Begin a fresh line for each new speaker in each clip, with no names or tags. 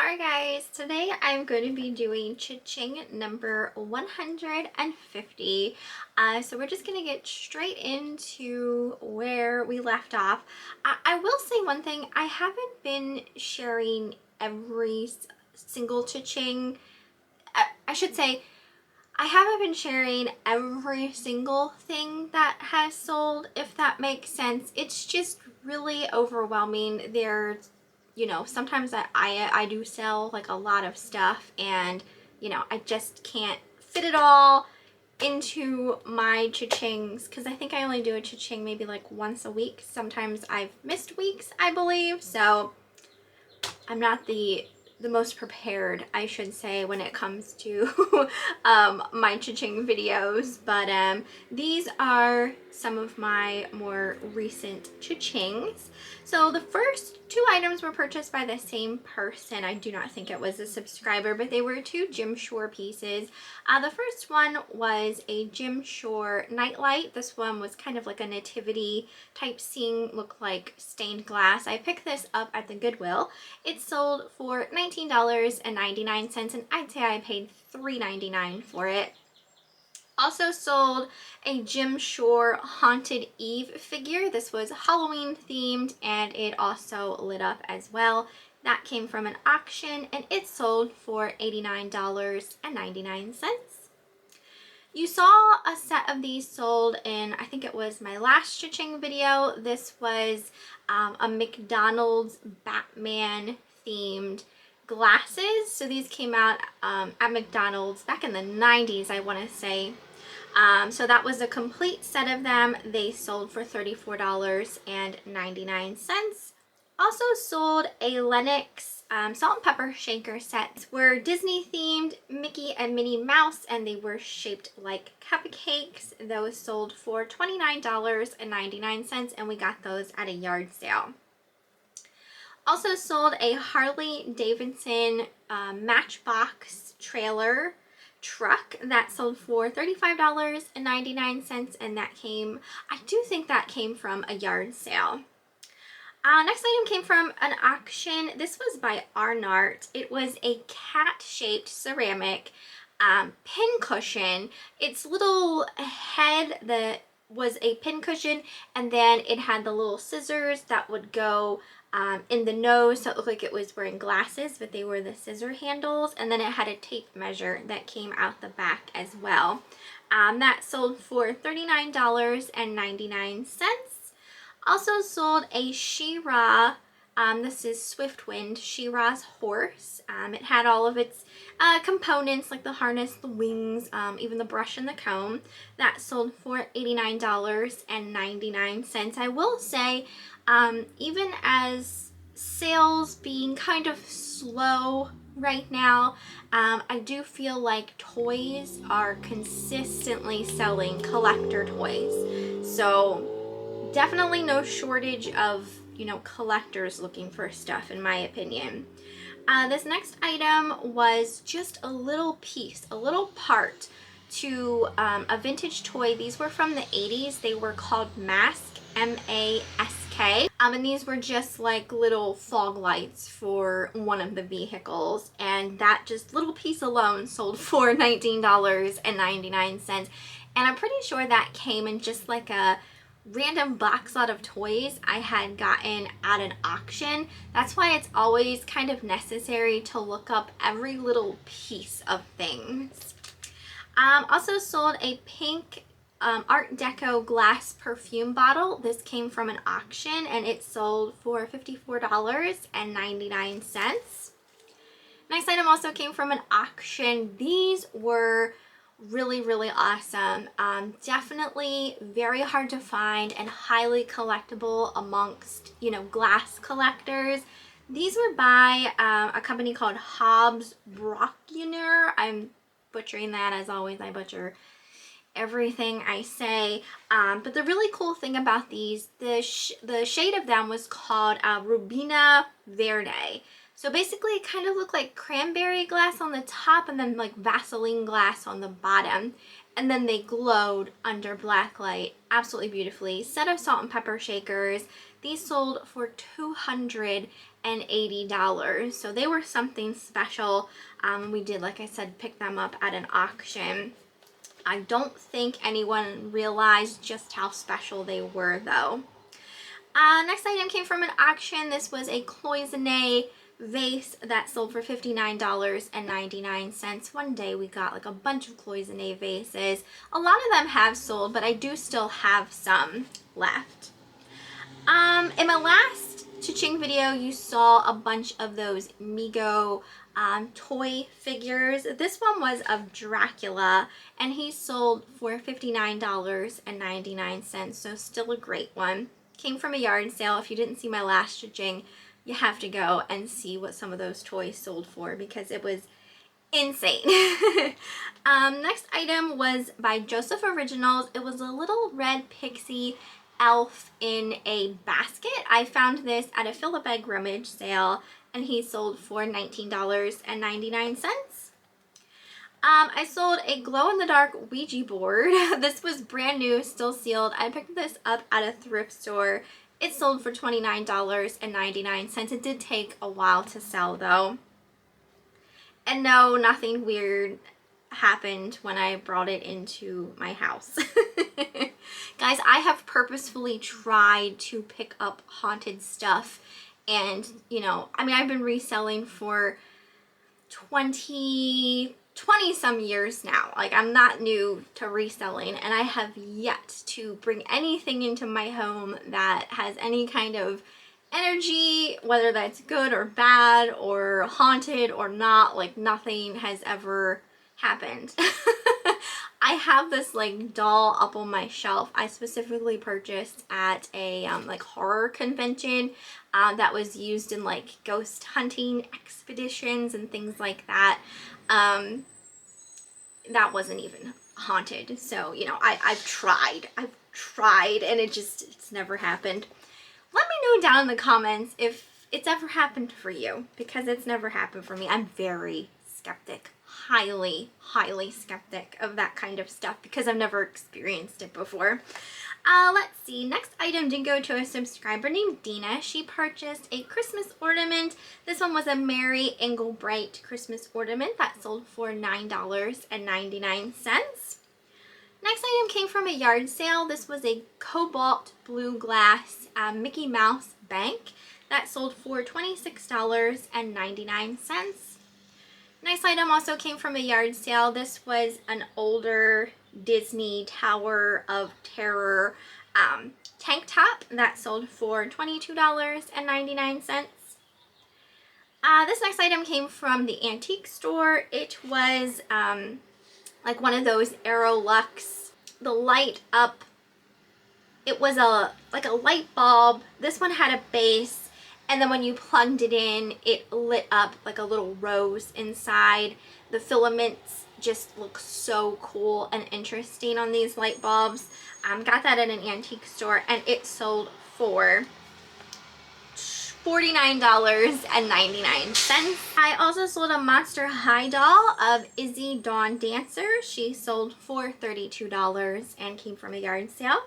Alright guys, today I'm going to be doing CHING number 150. So we're just going to get straight into where we left off. I will say one thing, I haven't been sharing every single CHING. I should say, I haven't been sharing every single thing that has sold, if that makes sense. It's just really overwhelming. Sometimes I do sell like a lot of stuff, and I just can't fit it all into my cha-chings because I think I only do a cha-ching maybe like once a week. Sometimes I've missed weeks, I believe, so I'm not the most prepared, I should say, when it comes to my cha-ching videos, but these are some of my more recent cha-chings. So the first two items were purchased by the same person. I do not think it was a subscriber, but they were two Jim Shore pieces. The first one was a Jim Shore nightlight. This one was kind of like a nativity type scene, looked like stained glass. I picked this up at the Goodwill. It sold for $19.99, and I'd say I paid $3.99 for it. Also sold a Jim Shore Haunted Eve figure. This was Halloween themed, and it also lit up as well. That came from an auction, and it sold for $89.99. You saw a set of these sold in, I think it was my last cha-ching video. This was a McDonald's Batman themed glasses. So these came out at McDonald's back in the 90s, I want to say. So that was a complete set of them. They sold for $34.99. Also sold a Lennox salt and pepper shaker sets. Were Disney themed, Mickey and Minnie Mouse, and they were shaped like cupcakes. Those sold for $29.99, and we got those at a yard sale. Also sold a Harley Davidson Matchbox trailer truck that sold for $35.99, and I do think that came from a yard sale. Next item came from an auction. This was by Arnart. It was a cat-shaped ceramic pin cushion. Its little head that was a pin cushion, and then it had the little scissors that would go in the nose, so it looked like it was wearing glasses, but they were the scissor handles, and then it had a tape measure that came out the back as well. That sold for $39.99. Also sold a She-Ra, this is Swiftwind, She-Ra's horse. It had all of its components like the harness, the wings, even the brush and the comb. That sold for $89.99. I will say, even as sales being kind of slow right now, I do feel like toys are consistently selling, collector toys. So definitely no shortage of, collectors looking for stuff, in my opinion. This next item was just a little piece, a little part to a vintage toy. These were from the 80s. They were called Mask, M-A-S-K. And these were just like little fog lights for one of the vehicles. And that just little piece alone sold for $19.99. And I'm pretty sure that came in just like a random box lot of toys I had gotten at an auction. That's why it's always kind of necessary to look up every little piece of things. Also sold a pink Art Deco glass perfume bottle. This came from an auction, and it sold for $54.99. Next item also came from an auction. These were really awesome. Definitely very hard to find and highly collectible amongst, glass collectors. These were by a company called Hobbs Brockner. I'm butchering that, as always. I butcher everything I say. But the really cool thing about these, the shade of them was called Rubina Verde. So basically it kind of looked like cranberry glass on the top and then like Vaseline glass on the bottom. And then they glowed under black light absolutely beautifully. Set of salt and pepper shakers. These sold for $200 So they were something special. We did, like I said, pick them up at an auction. I don't think anyone realized just how special they were though. Next item came from an auction. This was a cloisonne vase that sold for $59.99. One day we got like a bunch of cloisonne vases. A lot of them have sold, but I do still have some left. In my last CHING video, you saw a bunch of those Mego toy figures. This one was of Dracula, and he sold for $59.99, so still a great one. Came from a yard sale. If you didn't see my last CHING, you have to go and see what some of those toys sold for because it was insane. Next item was by Joseph Originals. It was a little red pixie elf in a basket. I found this at a Philip Egg rummage sale, and he sold for $19.99. I sold a glow-in-the-dark Ouija board. This was brand new, still sealed. I picked this up at a thrift store. It sold for $29.99. It did take a while to sell though. And no, nothing weird happened when I brought it into my house. Guys, I have purposefully tried to pick up haunted stuff, and you know, I mean, I've been reselling for 20 some years now. Like, I'm not new to reselling, and I have yet to bring anything into my home that has any kind of energy, whether that's good or bad or haunted or not. Like, nothing has ever happened. I have this like doll up on my shelf. I specifically purchased at a like horror convention that was used in like ghost hunting expeditions and things like that. That wasn't even haunted. So, you know, I've tried and it's never happened. Let me know down in the comments if it's ever happened for you, because it's never happened for me. I'm very skeptic, highly skeptic of that kind of stuff because I've never experienced it before. Let's see, next item did go to a subscriber named Dina. She purchased a Christmas ornament. This one was a Mary Englebright Christmas ornament that sold for $9.99. Next item came from a yard sale. This was a cobalt blue glass Mickey Mouse bank that sold for $26.99. Next item also came from a yard sale. This was an older Disney Tower of Terror tank top that sold for $22.99. This next item came from the antique store. It was like one of those Aerolux, the light up, it was like a light bulb. This one had a base, and then when you plugged it in, it lit up like a little rose inside. The filaments just look so cool and interesting on these light bulbs. Got that at an antique store, and it sold for $49.99. I also sold a Monster High doll of Izzy Dawn Dancer. She sold for $32 and came from a yard sale.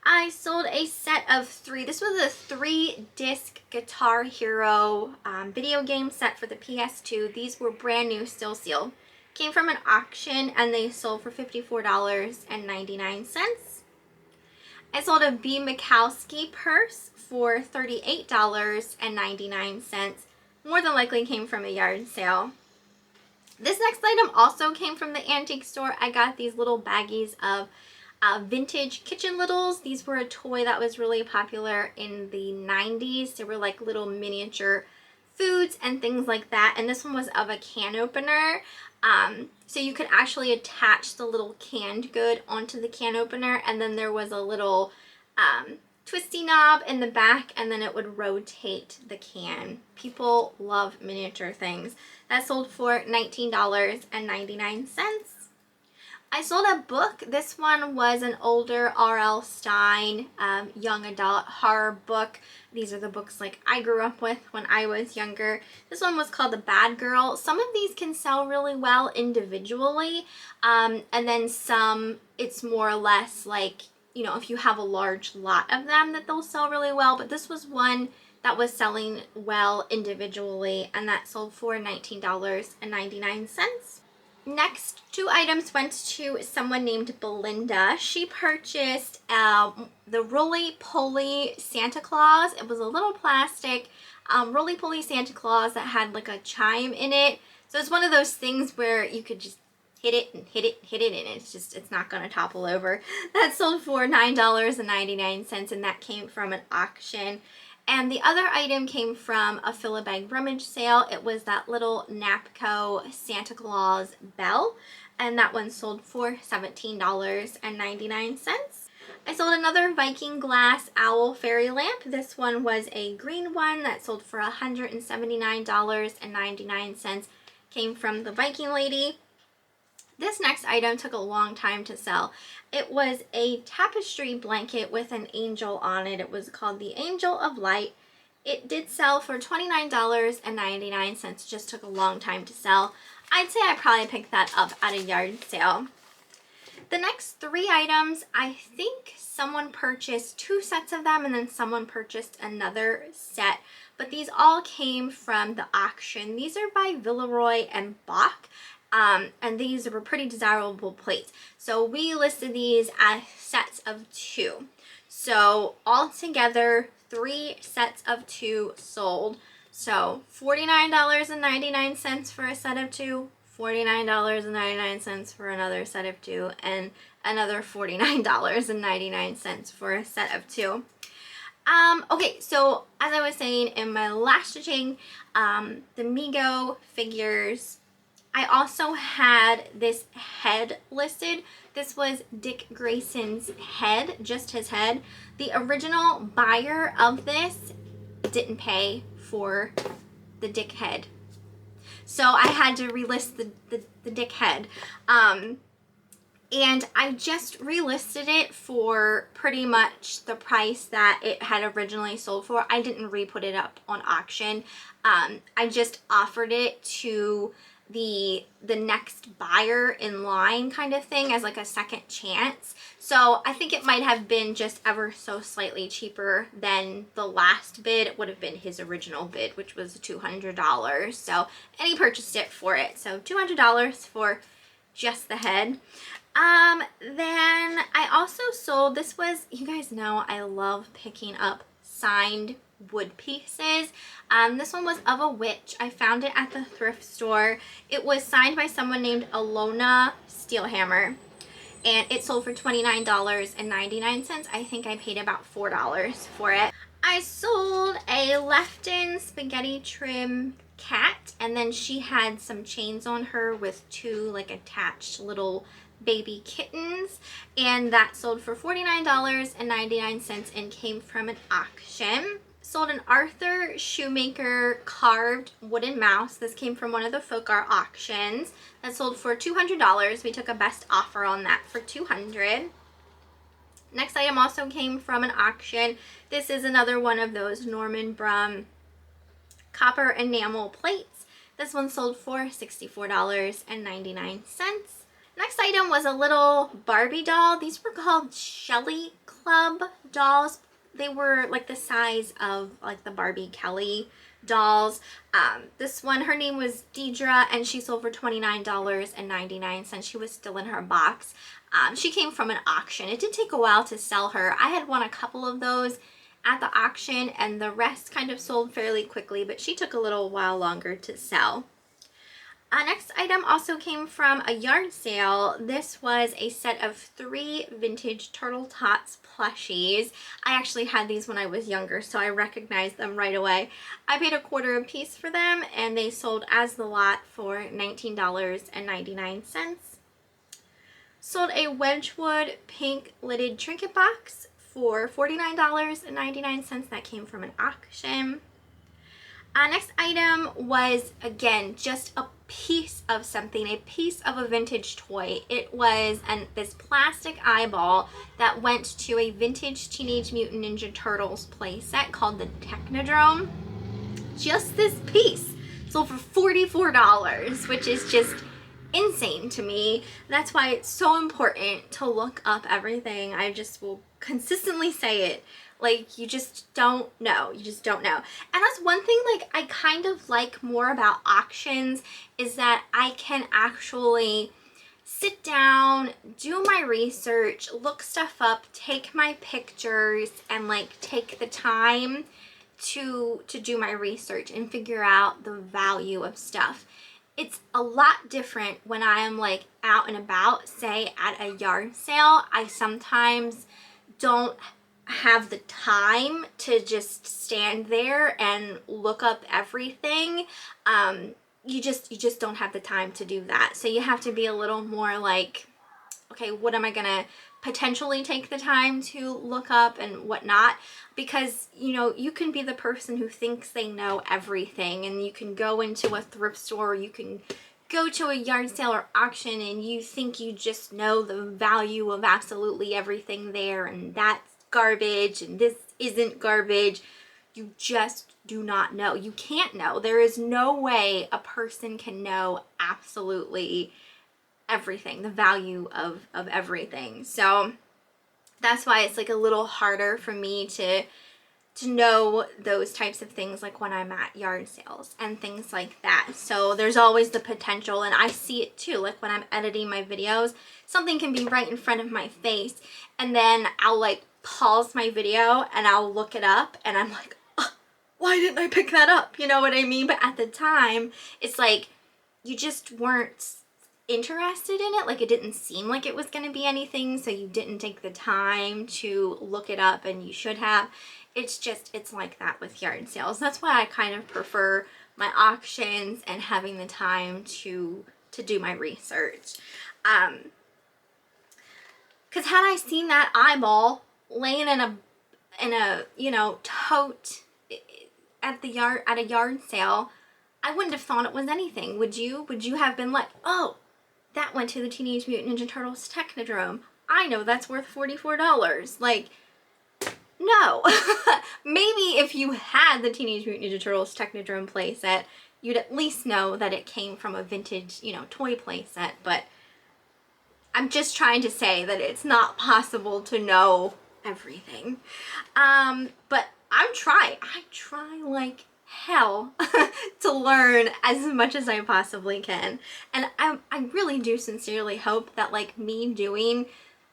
I sold a set of 3. This was a 3-disc Guitar Hero video game set for the PS2. These were brand new, still sealed. Came from an auction, and they sold for $54.99. I sold a B. Mikowski purse for $38.99. More than likely came from a yard sale. This next item also came from the antique store. I got these little baggies of vintage kitchen littles. These were a toy that was really popular in the 90s. They were like little miniature foods and things like that. And this one was of a can opener. So you could actually attach the little canned good onto the can opener, and then there was a little twisty knob in the back, and then it would rotate the can. People love miniature things. That sold for $19.99. I sold a book. This one was an older R.L. Stine young adult horror book. These are the books like I grew up with when I was younger. This one was called The Bad Girl. Some of these can sell really well individually, and then some it's more or less like, you know, if you have a large lot of them that they'll sell really well. But this was one that was selling well individually, and that sold for $19.99. Next, two items went to someone named Belinda. She purchased the roly-poly Santa Claus. It was a little plastic roly-poly Santa Claus that had like a chime in it. So it's one of those things where you could just hit it and hit it, hit it, and it's not gonna topple over. That sold for $9.99, and that came from an auction. And the other item came from a fill-a-bag rummage sale. It was that little Napco Santa Claus bell, and that one sold for $17.99. I sold another Viking glass owl fairy lamp. This one was a green one that sold for $179.99. Came from the Viking lady. This next item took a long time to sell. It was a tapestry blanket with an angel on it. It was called the Angel of Light. It did sell for $29.99. Just took a long time to sell. I'd say I probably picked that up at a yard sale. The next three items, I think someone purchased 2 sets of them, and then someone purchased another set. But these all came from the auction. These are by Villeroy and Bach. And these were pretty desirable plates. So we listed these as sets of 2. So altogether, 3 sets of 2 sold. So $49.99 for a set of 2, $49.99 for another set of 2, and another $49.99 for a set of 2. Okay, so as I was saying in my last CHING, the Mego figures, I also had this head listed. This was Dick Grayson's head, just his head. The original buyer of this didn't pay for the Dick head, so I had to relist the Dick head. And I just relisted it for pretty much the price that it had originally sold for. I didn't re-put it up on auction. I just offered it to the next buyer in line kind of thing as like a second chance. So I think it might have been just ever so slightly cheaper than the last bid. It would have been his original bid, which was $200. So, and he purchased it for it. So $200 for just the head. Then I also sold, this was, you guys know I love picking up signed wood pieces. This one was of a witch. I found it at the thrift store. It was signed by someone named Alona Steelhammer, and it sold for $29.99. I think I paid about $4 for it. I sold a Lefton spaghetti trim cat, and then she had some chains on her with 2 like attached little baby kittens, and that sold for $49.99 and came from an auction. Sold an Arthur Shoemaker carved wooden mouse. This came from one of the folk art auctions. That sold for $200. We took a best offer on that for $200. Next item also came from an auction. This is another one of those Norman Brum copper enamel plates. This one sold for $64.99. Next item was a little Barbie doll. These were called Shelly Club dolls. They were like the size of like the Barbie Kelly dolls. This one, her name was Deidre, and she sold for $29.99. She was still in her box. She came from an auction. It did take a while to sell her. I had won a couple of those at the auction, and the rest kind of sold fairly quickly, but she took a little while longer to sell. Next item also came from a yard sale. This was a set of 3 vintage Turtle Tots plushies. I actually had these when I was younger, so I recognized them right away. I paid $0.25 a piece for them, and they sold as the lot for $19.99. Sold a Wedgwood pink lidded trinket box for $49.99. That came from an auction. Next item was, again, just a piece of something, a piece of a vintage toy. It was this plastic eyeball that went to a vintage Teenage Mutant Ninja Turtles playset called the Technodrome. Just this piece sold for $44, which is just insane to me. That's why it's so important to look up everything. I just will consistently say it. Like, you just don't know. You just don't know. And that's one thing, like, I kind of like more about auctions is that I can actually sit down, do my research, look stuff up, take my pictures, and like take the time to do my research and figure out the value of stuff. It's a lot different when I am like out and about, say at a yard sale. I sometimes don't have the time to just stand there and look up everything. You just don't have the time to do that. So you have to be a little more like, okay, what am I gonna potentially take the time to look up and whatnot? Because, you know, you can be the person who thinks they know everything, and you can go into a thrift store, you can go to a yard sale or auction, and you think you just know the value of absolutely everything there, and that's garbage and this isn't garbage. You just do not know. You can't know. There is no way a person can know absolutely everything, the value of everything. So that's why it's like a little harder for me to know those types of things, like when I'm at yard sales and things like that. So there's always the potential, and I see it too, like when I'm editing my videos, something can be right in front of my face, and then I'll like pause my video and I'll look it up, and I'm like, oh, why didn't I pick that up? You know what I mean? But at the time, it's like you just weren't interested in it. Like, it didn't seem like it was going to be anything, so you didn't take the time to look it up, and you should have. It's like that with yard sales. That's why I kind of prefer my auctions and having the time to do my research. Because had I seen that eyeball laying in a you know, tote at a yard sale, I wouldn't have thought it was anything. Would you? Would you have been like, oh, that went to the Teenage Mutant Ninja Turtles Technodrome, I know that's worth $44. Like, no. Maybe if you had the Teenage Mutant Ninja Turtles Technodrome playset, you'd at least know that it came from a vintage, you know, toy playset. But I'm just trying to say that it's not possible to know everything. But I try like hell to learn as much as I possibly can. And I really do sincerely hope that, like, me doing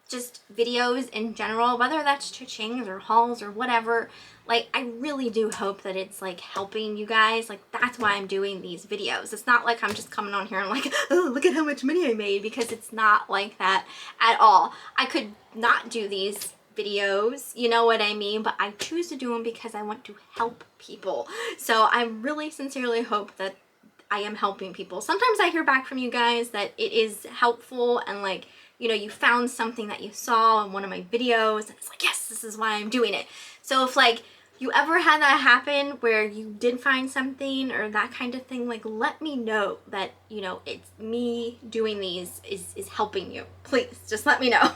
just videos in general, whether that's cha-chings or hauls or whatever, like, I really do hope that it's like helping you guys. Like, that's why I'm doing these videos. It's not like I'm just coming on here and like, oh, look at how much money I made, because it's not like that at all. I could not do these videos, you know what I mean? But I choose to do them because I want to help people. So I really sincerely hope that I am helping people. Sometimes I hear back from you guys that it is helpful, and like, you know, you found something that you saw in one of my videos, and it's like, yes, this is why I'm doing it. So if like you ever had that happen where you did find something or that kind of thing, like, let me know that, you know, it's me doing these is helping you. Please, just let me know.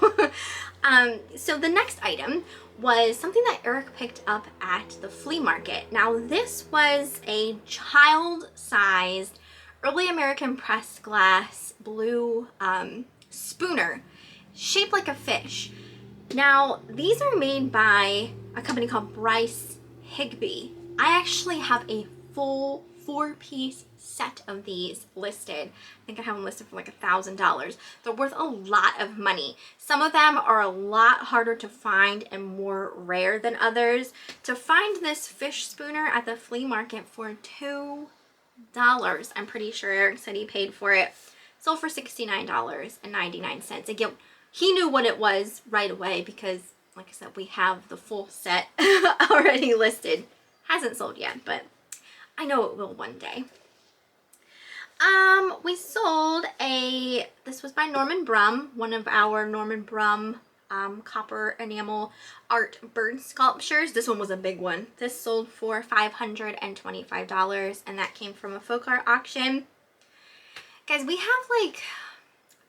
So the next item was something that Eric picked up at the flea market. Now, this was a child-sized early American pressed glass blue spooner shaped like a fish. Now, these are made by a company called Bryce Higby. I actually have a full 4-piece set of these listed. I think I have them listed for like $1,000. They're worth a lot of money. Some of them are a lot harder to find and more rare than others. To find this fish spooner at the flea market for $2, I'm pretty sure Eric said he paid for it, sold for $69.99. Again, he knew what it was right away because, like I said, we have the full set already listed. Hasn't sold yet, but I know it will one day. We sold this was by Norman Brum, one of our Norman Brum copper enamel art bird sculptures. This one was a big one. This sold for $525, and that came from a folk art auction. Guys, we have like,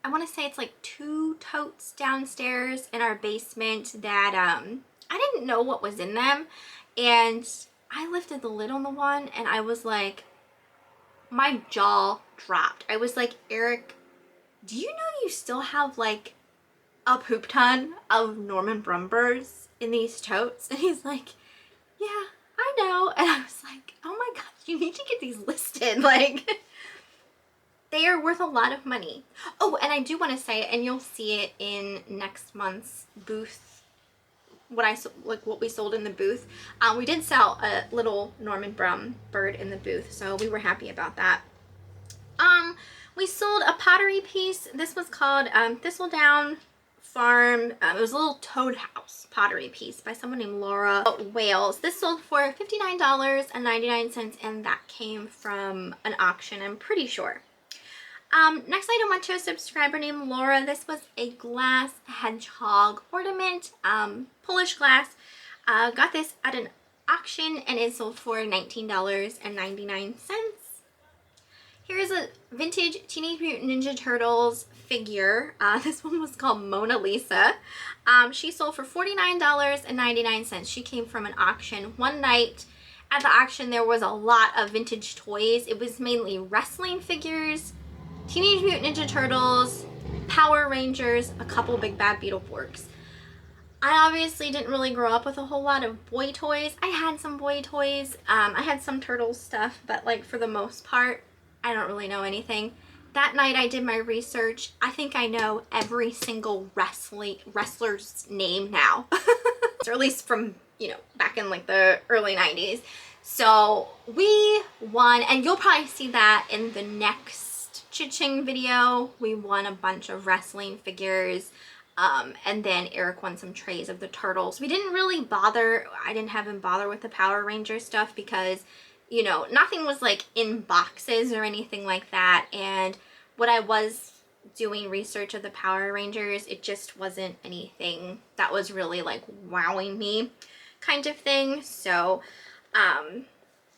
I want to say it's like 2 totes downstairs in our basement that I didn't know what was in them, and I lifted the lid on the one and I was like, my jaw dropped. I was like, Eric, do you know you still have like a poop ton of Norman Brum birds in these totes? And he's like, yeah, I know. And I was like, oh my gosh, you need to get these listed. Like, they are worth a lot of money. Oh, and I do want to say, and you'll see it in next month's booth, what we sold in the booth. We did sell a little Norman Brown bird in the booth, so we were happy about that. We sold a pottery piece. This was called Thistledown Farm. It was a little toad house pottery piece by someone named Laura Wales. This sold for $59.99, and that came from an auction, I'm pretty sure. Next item went to a subscriber named Laura. This was a glass hedgehog ornament, Polish glass. Got this at an auction and it sold for $19.99. Here's a vintage Teenage Mutant Ninja Turtles figure. This one was called Mona Lisa. She sold for $49.99. She came from an auction. One night at the auction there was a lot of vintage toys. It was mainly wrestling figures, Teenage Mutant Ninja Turtles, Power Rangers, a couple Big Bad Beetleborgs. I obviously didn't really grow up with a whole lot of boy toys. I had some boy toys. I had some Turtles stuff, but like for the most part, I don't really know anything. That night I did my research. I think I know every single wrestler's name now. Or at least from, back in like the early 90s. So we won, and you'll probably see that in the next CHING video. We won a bunch of wrestling figures, and then Eric won some trays of the Turtles. We didn't really bother, I didn't have him bother with the Power Ranger stuff because, nothing was like in boxes or anything like that. And what I was doing research of the Power Rangers, it just wasn't anything that was really like wowing me kind of thing. So,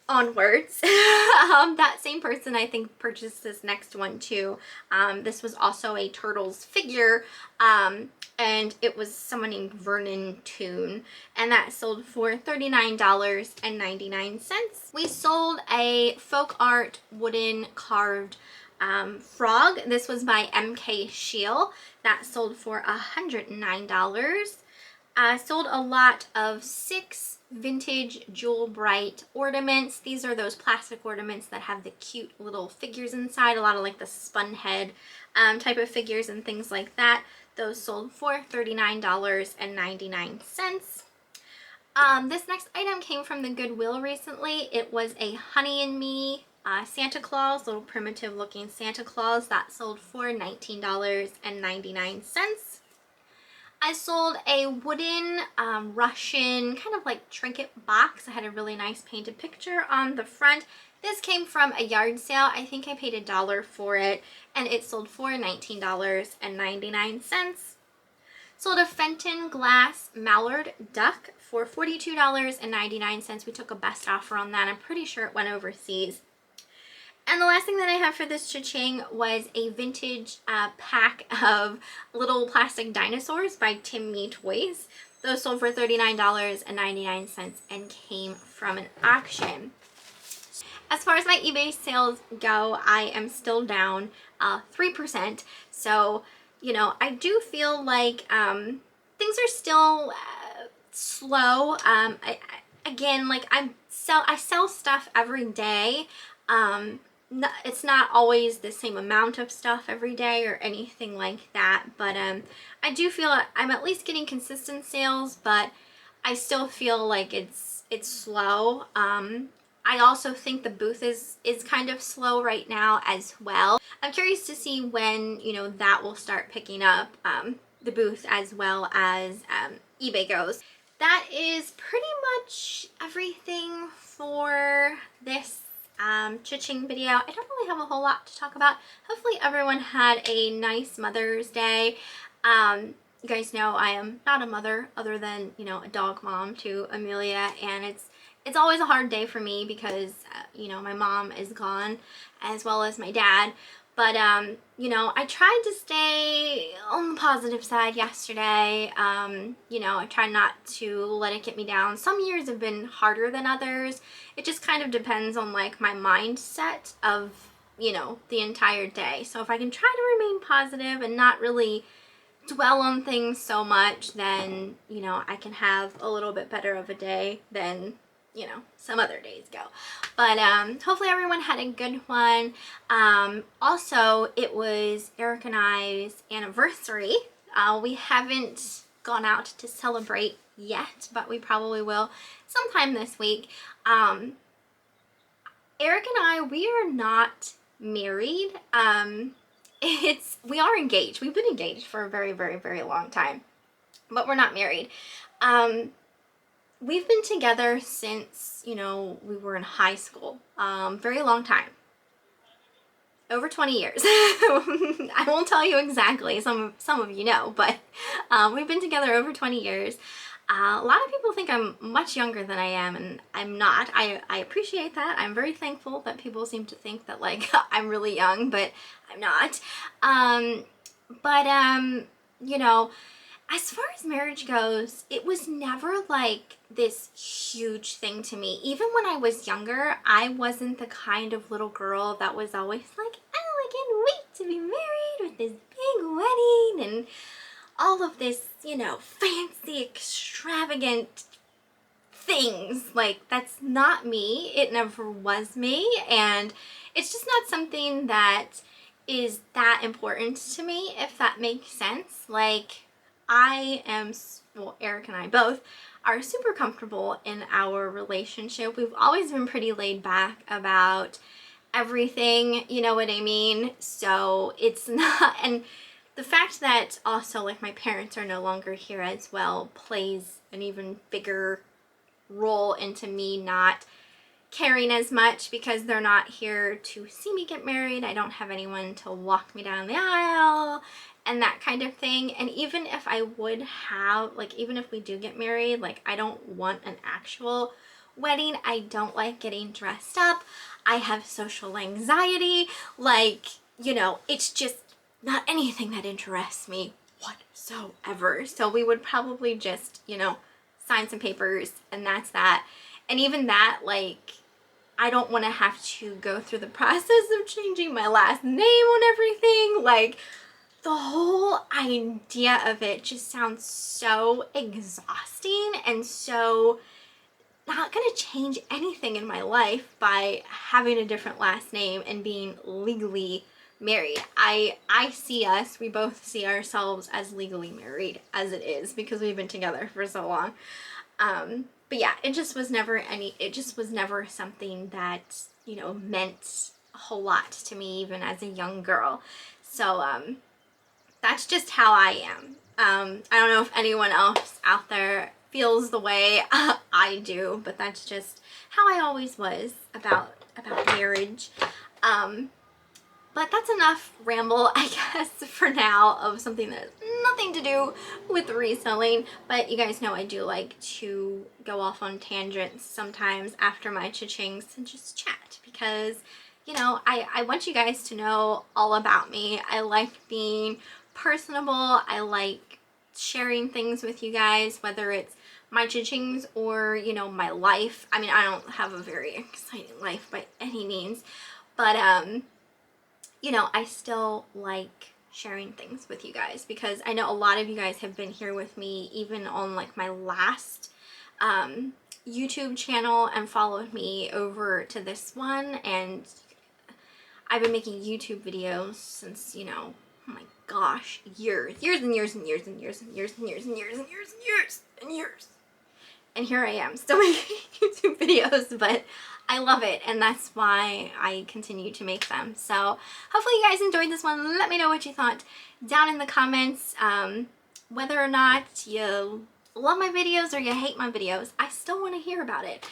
onwards. That same person I think purchased this next one too. This was also a Turtles figure, and it was someone named Vernon Toon, and that sold for $39.99. We sold a folk art wooden carved frog. This was by MK Shield. That sold for $109. Sold a lot of 6 vintage Jewel Bright ornaments. These are those plastic ornaments that have the cute little figures inside, a lot of like the spun head type of figures and things like that. Those sold for $39.99. This next item came from the Goodwill recently. It was a Honey and Me Santa Claus, little primitive looking Santa Claus. That sold for $19.99. I sold a wooden Russian kind of like trinket box. I had a really nice painted picture on the front. This came from a yard sale. I think I paid $1 for it, and it sold for $19.99. Sold a Fenton glass mallard duck for $42.99. We took a best offer on that. I'm pretty sure it went overseas. And the last thing that I have for this cha-ching was a vintage pack of little plastic dinosaurs by Tim Me Toys. Those sold for $39.99 and came from an auction. As far as my eBay sales go, I am still down 3%. So, I do feel like things are still slow. Again, like I sell stuff every day. It's not always the same amount of stuff every day or anything like that, but I do feel I'm at least getting consistent sales, but I still feel like it's slow. I also think the booth is kind of slow right now as well. I'm curious to see when, that will start picking up, the booth as well as eBay goes. That is pretty much everything for this cha-ching video. I don't really have a whole lot to talk about. Hopefully everyone had a nice Mother's Day. You guys know I am not a mother other than, a dog mom to Amelia, and it's always a hard day for me because, my mom is gone as well as my dad. But, I tried to stay on the positive side yesterday. I tried not to let it get me down. Some years have been harder than others. It just kind of depends on, like, my mindset of, the entire day. So if I can try to remain positive and not really dwell on things so much, then, you know, I can have a little bit better of a day than, you know, some other days go. But hopefully everyone had a good one. Also, it was Eric and I's anniversary. We haven't gone out to celebrate yet, but we probably will sometime this week. Eric and I, we are not married. We are engaged. We've been engaged for a very, very, very long time, but we're not married. We've been together since, you know, we were in high school. Very long time. Over 20 years. I won't tell you exactly, some of you know, but we've been together over 20 years. A lot of people think I'm much younger than I am, and I'm not. I appreciate that. I'm very thankful that people seem to think that, like, I'm really young, but I'm not. You know, as far as marriage goes, it was never like this huge thing to me. Even when I was younger, I wasn't the kind of little girl that was always like, oh, I can't wait to be married with this big wedding and all of this, you know, fancy, extravagant things. Like, that's not me. It never was me. And it's just not something that is that important to me, if that makes sense. Like, well, Eric and I both are super comfortable in our relationship. We've always been pretty laid back about everything, you know what I mean? So it's not, and the fact that also, like, my parents are no longer here as well plays an even bigger role into me not caring as much, because they're not here to see me get married. I don't have anyone to walk me down the aisle and that kind of thing. And even if I would have, like, even if we do get married, like, I don't want an actual wedding. I don't like getting dressed up. I have social anxiety. Like, you know, it's just not anything that interests me whatsoever. So we would probably just, you know, sign some papers and that's that. And even that, like, I don't want to have to go through the process of changing my last name on everything. Like, the whole idea of it just sounds so exhausting and so not gonna change anything in my life by having a different last name and being legally married. I see us, we both see ourselves as legally married as it is, because we've been together for so long. But yeah, it just was never something that, you know, meant a whole lot to me, even as a young girl. So that's just how I am. I don't know if anyone else out there feels the way I do, but that's just how I always was about marriage. But that's enough ramble, I guess, for now, of something that has nothing to do with reselling. But you guys know I do like to go off on tangents sometimes after my cha-chings and just chat, because, you know, I want you guys to know all about me. I like being personable. I like sharing things with you guys, whether it's my cha-chings or, you know, my life. I mean, I don't have a very exciting life by any means, but you know, I still like sharing things with you guys, because I know a lot of you guys have been here with me even on, like, my last YouTube channel and followed me over to this one, and I've been making YouTube videos since, you know, oh my gosh, years and years and years and years and years and years and years and years and years and years. And here I am still making YouTube videos, but I love it, and that's why I continue to make them. So hopefully you guys enjoyed this one. Let me know what you thought down in the comments. Whether or not you love my videos or you hate my videos, I still want to hear about it.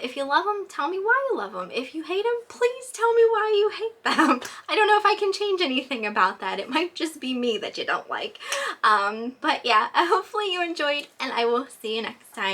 If you love them, tell me why you love them. If you hate them, please tell me why you hate them. I don't know if I can change anything about that. It might just be me that you don't like. But yeah, hopefully you enjoyed, and I will see you next time.